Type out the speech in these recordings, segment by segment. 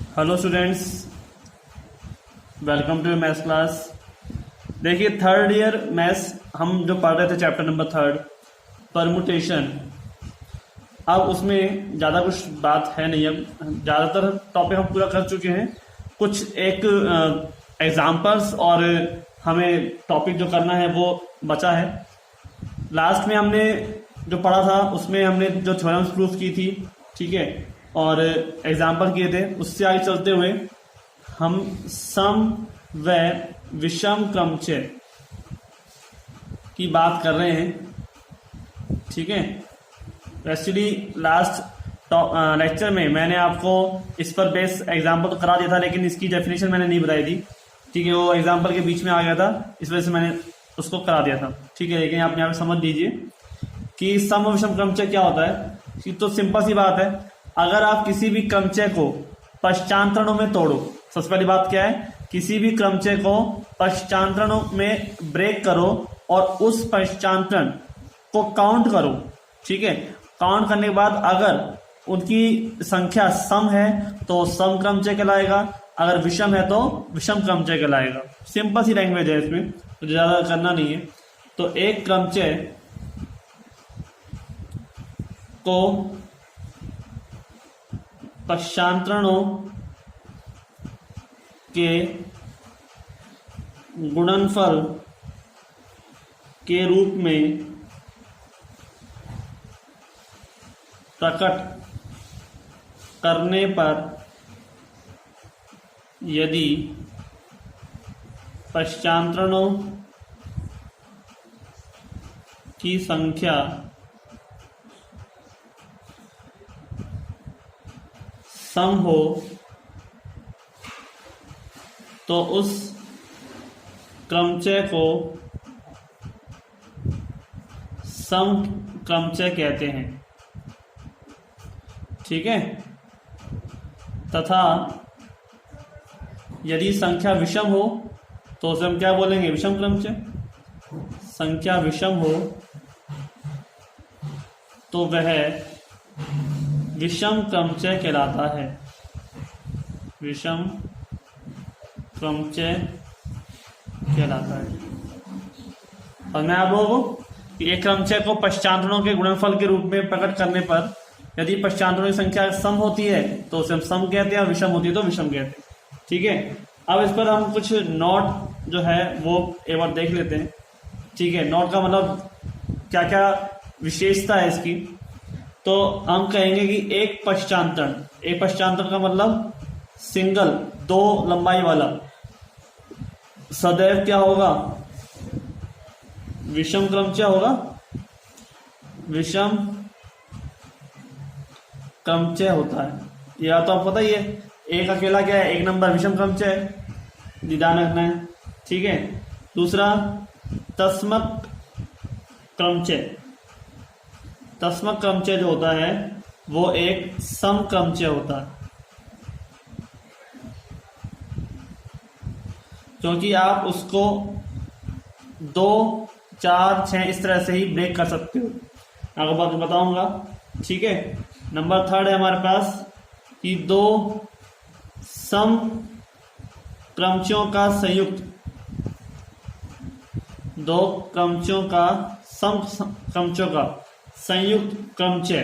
Hello students, welcome to maths class. देखिए third year maths हम जो पढ़ रहे थे चैप्टर नंबर 3 परमुटेशन। अब उसमें ज़्यादा कुछ बात है नहीं, अब ज़्यादातर टॉपिक हम पूरा कर चुके हैं। कुछ एक एग्जाम्पल्स और हमें टॉपिक जो करना है वो बचा है। लास्ट में हमने जो पढ़ा था उसमें हमने जो थ्योरम्स प्रूफ की थी, ठीक है, और एग्जाम्पल किए थे। उससे आगे चलते हुए हम सम व विषम क्रमचय की बात कर रहे हैं, ठीक है। एक्चुअली लास्ट लेक्चर में मैंने आपको इस पर बेस एग्जाम्पल तो करा दिया था, लेकिन इसकी डेफिनेशन मैंने नहीं बताई थी, ठीक है। वो एग्जाम्पल के बीच में आ गया था, इस वजह से मैंने उसको करा दिया था, ठीक है। लेकिन आप यहाँ पे समझ लीजिए कि सम व विषम क्रमचय क्या होता है। कि तो सिंपल सी बात है, अगर आप किसी भी क्रमचय को पश्चांतरणों में तोड़ो, सबसे पहली बात क्या है, किसी भी क्रमचय को पश्चांतरणों में ब्रेक करो और उस पश्चांतरण को काउंट करो, ठीक है। काउंट करने के बाद अगर उनकी संख्या सम है तो सम क्रमचय कहलाएगा, अगर विषम है तो विषम क्रमचय कहलाएगा। सिंपल सी लैंग्वेज है, इसमें तो ज्यादा करना नहीं है। तो एक क्रमचय को पश्चांतरणों के गुणनफल के रूप में प्रकट करने पर यदि पश्चांतरणों की संख्या सम हो तो उस क्रमचय को सम क्रमचय कहते हैं, ठीक है। तथा यदि संख्या विषम हो तो उसे हम क्या बोलेंगे, विषम क्रमचय। संख्या विषम हो तो वह विषम क्रमचय कहलाता है, विषम क्रमचय कहलाता है। और मैं आप लोगों को एक क्रमचय को पश्चांतरणों के गुणनफल के रूप में प्रकट करने पर यदि पश्चांतरणों की संख्या सम होती है तो उसे हम सम कहते हैं, और विषम होती है तो विषम कहते हैं, ठीक है। अब इस पर हम कुछ नोट जो है वो एक बार देख लेते हैं, ठीक है। नोट का मतलब क्या क्या विशेषता है इसकी। तो हम कहेंगे कि एक पश्चांतरण का मतलब सिंगल, दो लंबाई वाला, सदैव क्या होगा, विषम क्रमचय होगा, विषम क्रमचय होता है। यह तो आपको पता ही है, एक अकेला क्या है, एक नंबर विषम क्रमचय है, ध्यान रखना है, ठीक है। दूसरा तस्मक क्रमचय। तस्मक क्रमचय जो होता है वो एक सम क्रमचय होता है, क्योंकि आप उसको 2, 4, 6 इस तरह से ही ब्रेक कर सकते हो, आपको बात बताऊंगा, ठीक है। नंबर 3 है हमारे पास कि 2 सम क्रमचयों का संयुक्त, 2 क्रमचयों का सम क्रमचयों का संयुक्त क्रमचय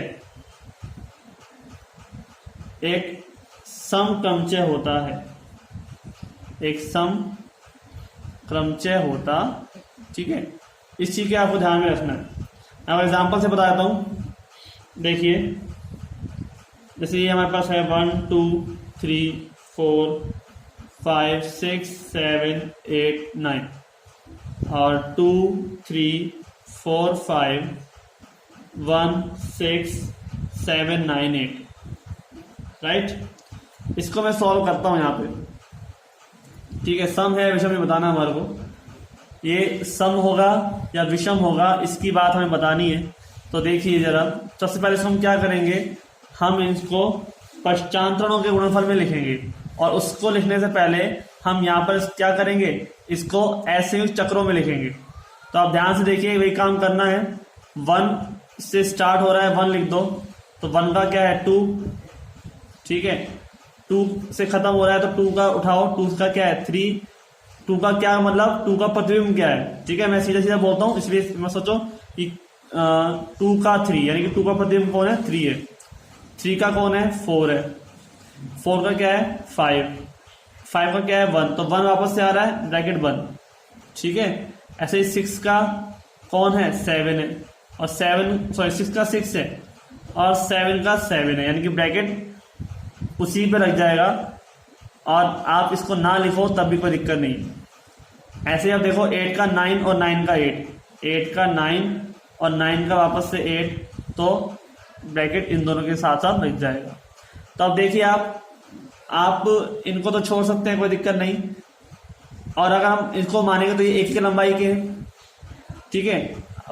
एक सम क्रमचय होता है, एक सम क्रमचय होता, ठीक है। इस चीज के आपको ध्यान में रखना है। अब एग्जांपल से बता देता हूं। देखिए जैसे ये हमारे पास है 1 2 3 4 5 6 7 8 9 और 2 3 4 5 1 6 7 9 8, राइट। इसको मैं सॉल्व करता हूं यहाँ पे, ठीक है। सम है विषम में बताना हमारे को, ये सम होगा या विषम होगा इसकी बात हमें बतानी है। तो देखिए जरा, सबसे पहले हम क्या करेंगे, हम इसको पश्चांतरणों के गुणनफल में लिखेंगे, और उसको लिखने से पहले हम यहाँ पर क्या करेंगे, इसको ऐसे चक्रों में लिखेंगे। तो आप ध्यान से देखिए, वही काम करना है। 1 से स्टार्ट हो रहा है, 1 लिख दो, तो 1 का क्या है 2, ठीक है। 2 से खत्म हो रहा है तो 2 का उठाओ, 2 का क्या है 3, 2 का क्या मतलब 2 का प्रतिबिंब क्या है, ठीक है। मैं सीधा सीधा बोलता हूँ, इसलिए मैं सोचो कि 2 का 3 यानी कि 2 का प्रतिबिंब कौन है 3 है, 3 का कौन है 4 है, 4 का क्या है 5, 5 का क्या है 1, तो 1 वापस से आ रहा है ब्रैकेट 1, ठीक है। ऐसे ही 6 का कौन है 7 है, और 6 का 6 है और 7 का 7 है, यानी कि ब्रैकेट उसी पे लग जाएगा और आप इसको ना लिखो तब भी कोई दिक्कत नहीं। ऐसे अब देखो 8 का 9 और 9 का 8, 8 का 9 और 9 का वापस से 8, तो ब्रैकेट इन दोनों के साथ साथ लग जाएगा। तो अब देखिए आप इनको तो छोड़ सकते हैं, कोई दिक्कत नहीं, और अगर हम इसको मानेंगे तो ये एक की लंबाई के हैं, ठीक है।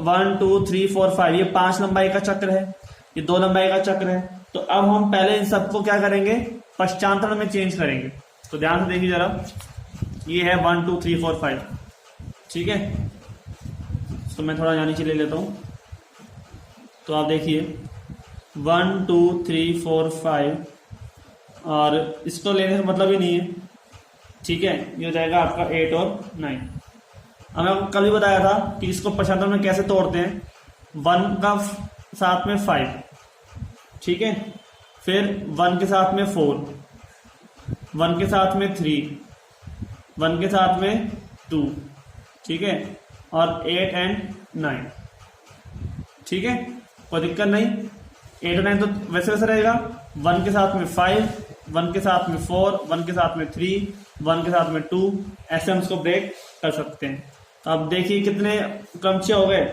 1 2 3 4 5 ये 5 लंबाई का चक्र है, ये 2 लंबाई का चक्र है। तो अब हम पहले इन सबको क्या करेंगे पश्चांतरण में चेंज करेंगे। तो ध्यान से देखिए जरा, ये है 1 2 3 4 5, ठीक है। तो मैं थोड़ा यहाँ नीचे ले लेता हूँ, तो आप देखिए 1 2 3 4 5, और इसको लेने का मतलब ही नहीं है, ठीक है। ये हो जाएगा आपका 8 और 9। अब मैं कल भी बताया था कि इसको पश्चांतरण में कैसे तोड़ते हैं, 1 का साथ में 5, ठीक है, फिर 1 के साथ में 4, 1 के साथ में 3, 1 के साथ में 2, ठीक है, और 8 एंड 9, ठीक है, कोई दिक्कत नहीं। 8 और 9 तो वैसे वैसे रहेगा, 1 के साथ में 5, 1 के साथ में 4, 1 के साथ में 3, 1 के साथ में 2, ऐसे हम इसको ब्रेक कर सकते हैं। तो अब देखिए कितने क्रमचय हो गए,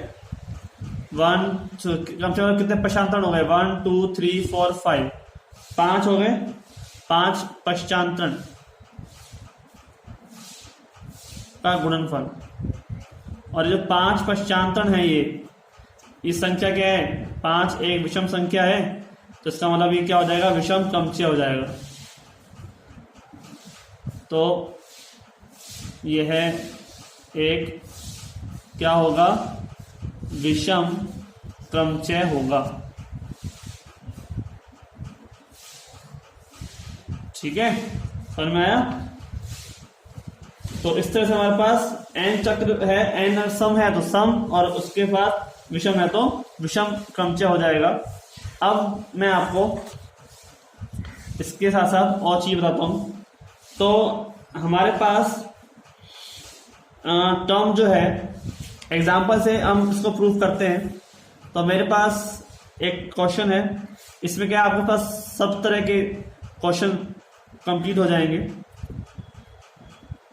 क्रमचय कितने पश्चांतरण हो गए, 1 2 3 4 5, 5 हो गए, 5 पश्चांतरण का गुणनफल। और जो 5 पश्चांतरण है ये संख्या क्या है 5, एक विषम संख्या है, तो इसका मतलब ये क्या हो जाएगा विषम क्रमचय हो जाएगा। तो यह है एक क्या होगा विषम क्रमचय होगा, ठीक है, समझ में आया। तो इस तरह से हमारे पास n चक्र है, n सम है तो सम, और उसके बाद विषम है तो विषम क्रमचय हो जाएगा। अब मैं आपको इसके साथ साथ और चीज बताता हूं। तो हमारे पास टर्म जो है, एग्जाम्पल से हम इसको प्रूफ करते हैं। तो मेरे पास एक क्वेश्चन है, इसमें क्या आपके पास सब तरह के क्वेश्चन कंप्लीट हो जाएंगे,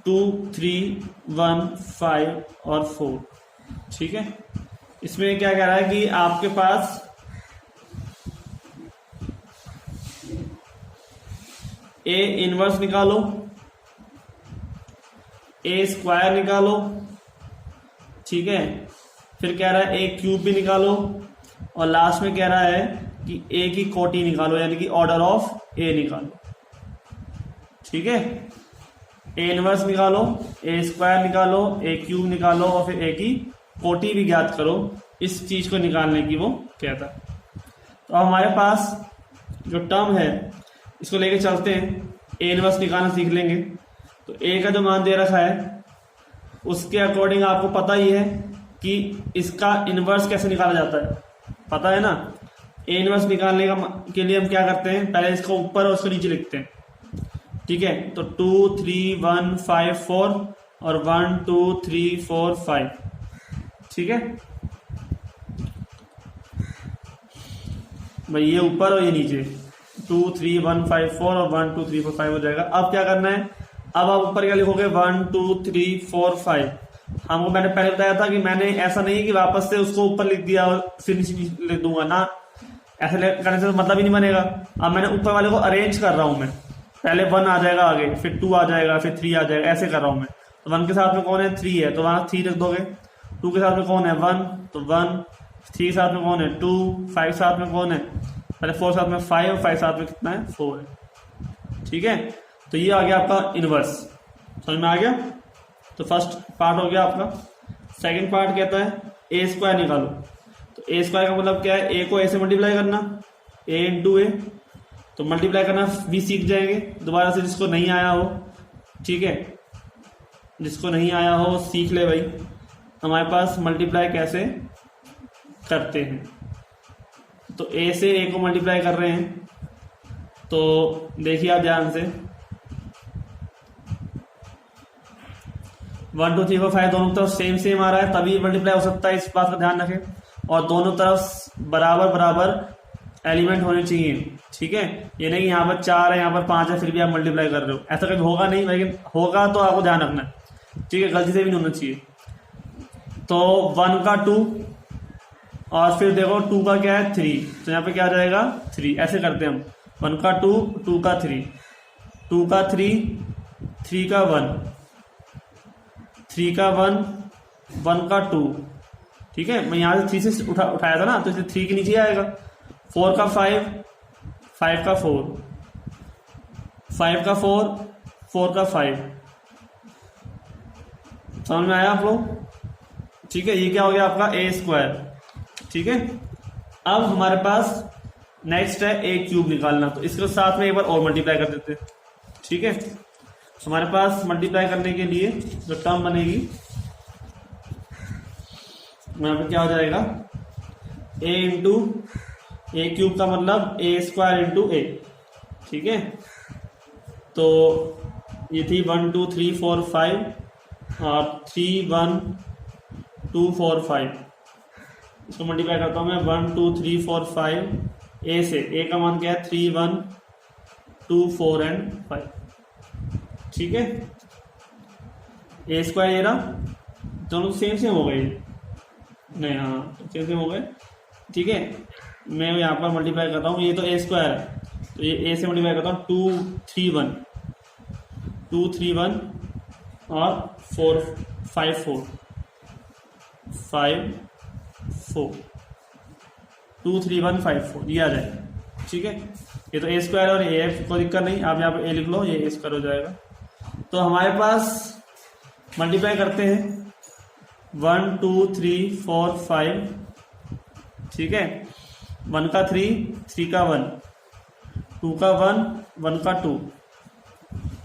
2 3 1 5 और 4, ठीक है। इसमें क्या कह रहा है कि आपके पास ए इनवर्स निकालो, ए स्क्वायर निकालो, ठीक है, फिर कह रहा है ए क्यूब भी निकालो, और लास्ट में कह रहा है कि ए की कोटि निकालो, यानी कि ऑर्डर ऑफ ए निकालो, ठीक है। ए इनवर्स निकालो, ए स्क्वायर निकालो, ए क्यूब निकालो, और फिर ए की कोटि भी ज्ञात करो, इस चीज को निकालने की वो कहता है। तो हमारे पास जो टर्म है इसको लेके चलते हैं, ए इनवर्स निकालना सीख लेंगे। तो ए का जो मान दे रखा है उसके अकॉर्डिंग आपको पता ही है कि इसका इनवर्स कैसे निकाला जाता है, पता है ना। ए इनवर्स निकालने के लिए हम क्या करते हैं, पहले इसको ऊपर और उसको नीचे लिखते हैं, ठीक है। तो 2 3 1 5 4 और 1 2 3 4 5, ठीक है भाई, ये ऊपर और ये नीचे, 2 3 1 5 4 और 1 2 3 4 5 हो जाएगा। अब क्या करना है, अब आप ऊपर क्या लिखोगे 1 2 3 4 5। हमको मैंने पहले बताया था कि मैंने ऐसा नहीं कि वापस से उसको ऊपर लिख दिया और फिर नीचे लिख दूंगा ना, ऐसे करने से तो मतलब ही नहीं बनेगा। अब मैंने ऊपर वाले को अरेंज कर रहा हूं, मैं पहले 1 आ जाएगा आगे, फिर 2 आ जाएगा, फिर 3 आ जाएगा, ऐसे कर रहा हूं मैं। तो 1 के साथ में कौन है 3 है, तो वहां 3 रख दोगे। 2 के साथ में कौन है 1, तो 1। 3 के साथ में कौन है 2। 5 के साथ में कौन है, पहले 4 के साथ में 5, और 5 के साथ में कितना है 4 है, ठीक है। तो ये आ गया आपका इनवर्स, समझ में आ गया। तो फर्स्ट पार्ट हो गया आपका। सेकंड पार्ट कहता है ए स्क्वायर निकालो। तो ए स्क्वायर का मतलब क्या है, ए को ए से मल्टीप्लाई करना, ए इंटू ए। तो मल्टीप्लाई करना भी सीख जाएंगे दोबारा से, जिसको नहीं आया हो, ठीक है, जिसको नहीं आया हो सीख ले भाई। हमारे पास मल्टीप्लाई कैसे करते हैं, तो ए से ए को मल्टीप्लाई कर रहे हैं, तो देखिए आप ध्यान से 1 2 3 4 5 दोनों तरफ सेम सेम आ रहा है तभी मल्टीप्लाई हो सकता है, इस बात का ध्यान रखें। और दोनों तरफ बराबर बराबर एलिमेंट होने चाहिए, ठीक है। ये नहीं कि यहाँ पर 4 है यहाँ पर 5 है फिर भी आप मल्टीप्लाई कर रहे हो, ऐसा कभी होगा नहीं, लेकिन होगा तो आपको ध्यान रखना है, ठीक है, गलती से भी नहीं होना चाहिए। तो 1 का 2 और फिर देखो 2 का क्या है 3, तो यहाँ पे क्या आ जाएगा 3, ऐसे करते हैं हम 1 का 2 2 का 3 2 का 3 3 का 1 3 का 1 1 का 2, ठीक है। मैं यहाँ से 3 से उठाया था ना, तो इसे 3 के नीचे आएगा। 4 का 5 5 का 4 5 का 4 4 का 5, समझ में आया आप लोग, ठीक है। ये क्या हो गया आपका ए स्क्वायर, ठीक है। अब हमारे पास नेक्स्ट है ए क्यूब निकालना, तो इसके साथ में एक बार और मल्टीप्लाई कर देते हैं, ठीक है। हमारे पास मल्टीप्लाई करने के लिए जो टर्म बनेगी यहाँ पे क्या हो जाएगा ए इंटू ए क्यूब का मतलब ए स्क्वायर इंटू ए, ठीक है। तो ये थी 1 2 3 4 5 और 3 1 2 4 5, इसको मल्टीप्लाई करता हूँ मैं 1 2 3 4 5 ए से, ए का मान क्या है 3 1 2 4 एंड 5, ठीक है। ए स्क्वायर ये रहा, दोनों सेम सेम हो गए नहीं, हाँ सेम सेम हो गए, ठीक है। मैं यहाँ पर मल्टीप्लाई करता हूँ, ये तो ए स्क्वायर है तो ये ए से मल्टीप्लाई करता हूँ 2 3 1 2 3 1 और 4 5 4 5 4 2 3 1 5 4 ये आ जाएगा, ठीक है। ये तो ए स्क्वायर और ए है, कोई दिक्कत नहीं, आप यहाँ पे ए लिख लो, ये ए स्क्वायर हो जाएगा। तो हमारे पास मल्टीप्लाई करते हैं 1 2 3 4 5, ठीक है। 1 का 3 3 का 1 2 का 1 1 का 2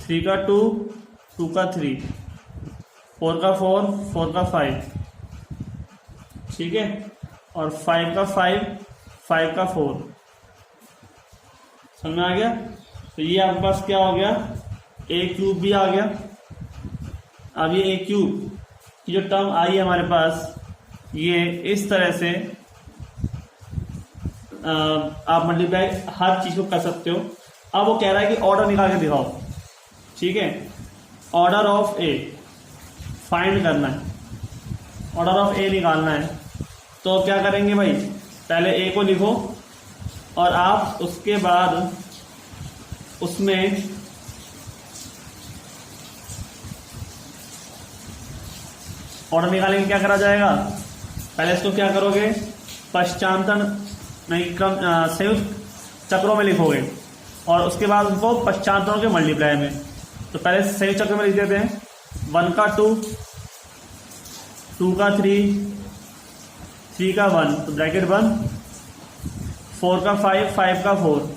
3 का 2 2 का 3 4 का 4 4 का 5, ठीक है। और 5 का 5 5 का 4, समझ में आ गया। तो ये आपके पास क्या हो गया ए क्यूब भी आ गया। अब ये ए क्यूब की जो टर्म आई है हमारे पास, ये इस तरह से आप मल्टीप्लाई हर चीज को कर सकते हो। अब वो कह रहा है कि ऑर्डर निकाल के दिखाओ, ठीक है। ऑर्डर ऑफ ए फाइंड करना है, ऑर्डर ऑफ ए निकालना है, तो क्या करेंगे भाई, पहले ए को लिखो और आप उसके बाद उसमें ऑर्डर निकालेंगे। क्या करा जाएगा, पहले इसको क्या करोगे, पश्चांतर नहीं क्रम संयुक्त चक्रों में लिखोगे और उसके बाद उनको पश्चांतरों के मल्टीप्लाई में। तो पहले संयुक्त चक्र में लिख देते हैं 1 का 2 2 का 3 3 का 1, तो ब्रैकेट बंद, 4 का 5 5 का 4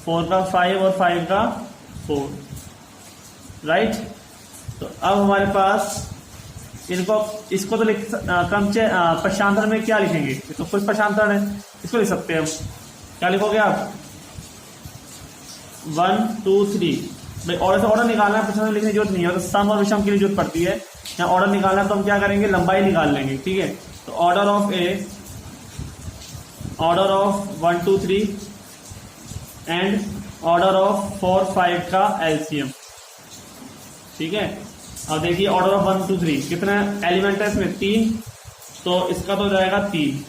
4 का 5 और 5 का 4, राइट। तो अब हमारे पास इसको तो क्रमचय पश्चांतर में क्या लिखेंगे, तो कुछ पश्चांतर है, इसको लिख सकते हैं हम। क्या लिखोगे आप 1 2 3, भाई ऑर्डर से ऑर्डर निकालना है, पश्चांतर लिखने की जरूरत नहीं है, तो सम और विषम की जरूरत पड़ती है। यहाँ ऑर्डर निकालना है तो हम क्या करेंगे, लंबाई निकाल लेंगे, ठीक है। तो order of A, order of 1 2 3 and order of 4 5 का एलसीएम, ठीक है। अब देखिए ऑर्डर ऑफ 1 2 3 कितना एलिमेंट है इसमें 3, तो इसका तो हो जाएगा 3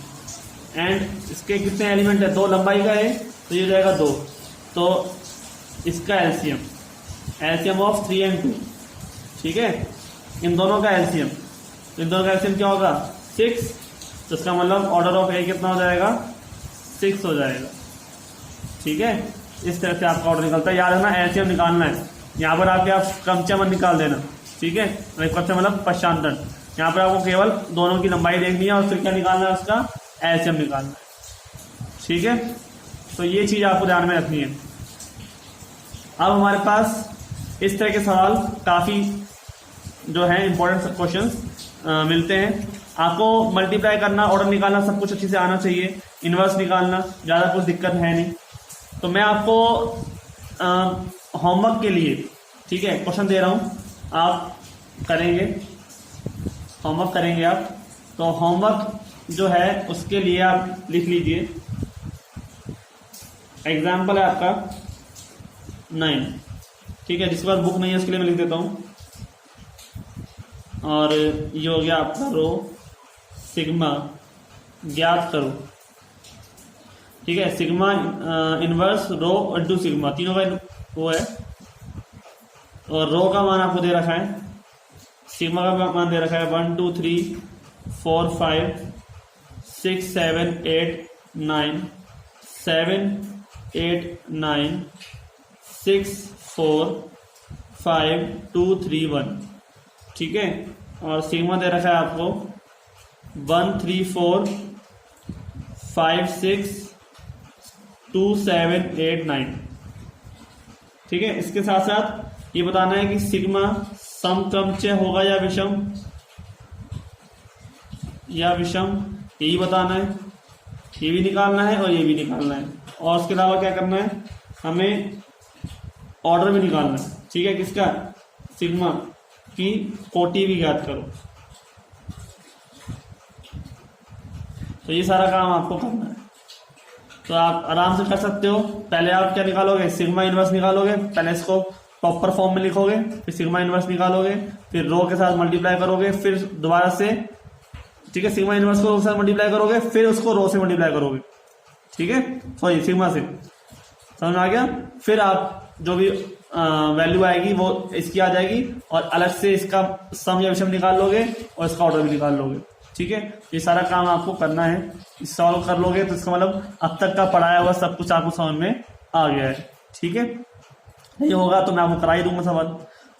एंड इसके कितने एलिमेंट है, 2 लंबाई का है तो ये हो जाएगा 2, तो इसका एलसीएम एलसीएम ऑफ 3 एंड 2, ठीक है। इन दोनों का एलसीएम, तो इन दोनों का एलसीएम क्या होगा 6, तो इसका मतलब ऑर्डर ऑफ ए कितना हो जाएगा 6 हो जाएगा, ठीक है। इस तरह से आपका ऑर्डर निकलता है, याद रखना एलसीएम निकालना है। यहाँ पर आपके आप क्रमचय मत निकाल देना, ठीक है। क्रमचय मतलब पश्चांतर, यहाँ पर आपको केवल दोनों की लंबाई देखनी है और फिर क्या निकालना है, उसका एलसीएम निकालना है, ठीक है। तो ये चीज आपको ध्यान में रखनी है। अब हमारे पास इस तरह के सवाल काफ़ी जो है इंपॉर्टेंट क्वेश्चंस मिलते हैं। आपको मल्टीप्लाई करना, ऑर्डर निकालना सब कुछ अच्छे से आना चाहिए, इन्वर्स निकालना ज़्यादा कुछ दिक्कत है नहीं। तो मैं आपको होमवर्क के लिए, ठीक है, क्वेश्चन दे रहा हूँ, आप करेंगे, होमवर्क करेंगे आप। तो होमवर्क जो है उसके लिए आप लिख लीजिए, एग्जाम्पल है आपका 9, ठीक है। जिसके पास बुक नहीं है उसके लिए मैं लिख देता हूँ। और ये हो गया आपका रो सिग्मा ज्ञात करो, ठीक है। Sigma inverse rho into sigma, तीनों का वो है। और रो का मान आपको दे रखा है, सिग्मा का मान दे रखा है 1 2 3 4 5 6 7 8 9 7 8 9 6 4 5 2 3 1, ठीक है। और सिग्मा दे रखा है आपको 1 3 4 5 6 2 7 8 9, ठीक है। इसके साथ साथ ये बताना है कि सिग्मा समक्रमचय होगा या विषम, यही बताना है। ये भी निकालना है और ये भी निकालना है। और उसके अलावा क्या करना है, हमें ऑर्डर भी निकालना है, ठीक है। किसका, सिग्मा की कोटि भी ज्ञात करो। तो ये सारा काम आपको करना है। तो आप आराम से कर सकते हो। पहले आप क्या निकालोगे, सिग्मा इनवर्स निकालोगे। पहले इसको प्रॉपर फॉर्म में लिखोगे, फिर सिग्मा इनवर्स निकालोगे, फिर रो के साथ मल्टीप्लाई करोगे, फिर दोबारा से, ठीक है, सिग्मा इनवर्स को रो के साथ मल्टीप्लाई करोगे, फिर उसको रो से मल्टीप्लाई करोगे, ठीक है, सॉरी सिग्मा से, समझ में आ गया। फिर आप जो भी वैल्यू आएगी वो इसकी आ जाएगी, और अलग से इसका सम या विषम निकाल लोगे और इसका ऑर्डर भी निकाल लोगे, ठीक है। ये सारा काम आपको करना है। सॉल्व कर लोगे तो इसका मतलब अब तक का पढ़ाया हुआ सब कुछ आपको समझ में आ गया है, ठीक है। नहीं होगा तो मैं आपको करा ही दूंगा सवाल।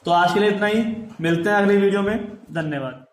तो आज के लिए इतना ही, मिलते हैं अगली वीडियो में, धन्यवाद।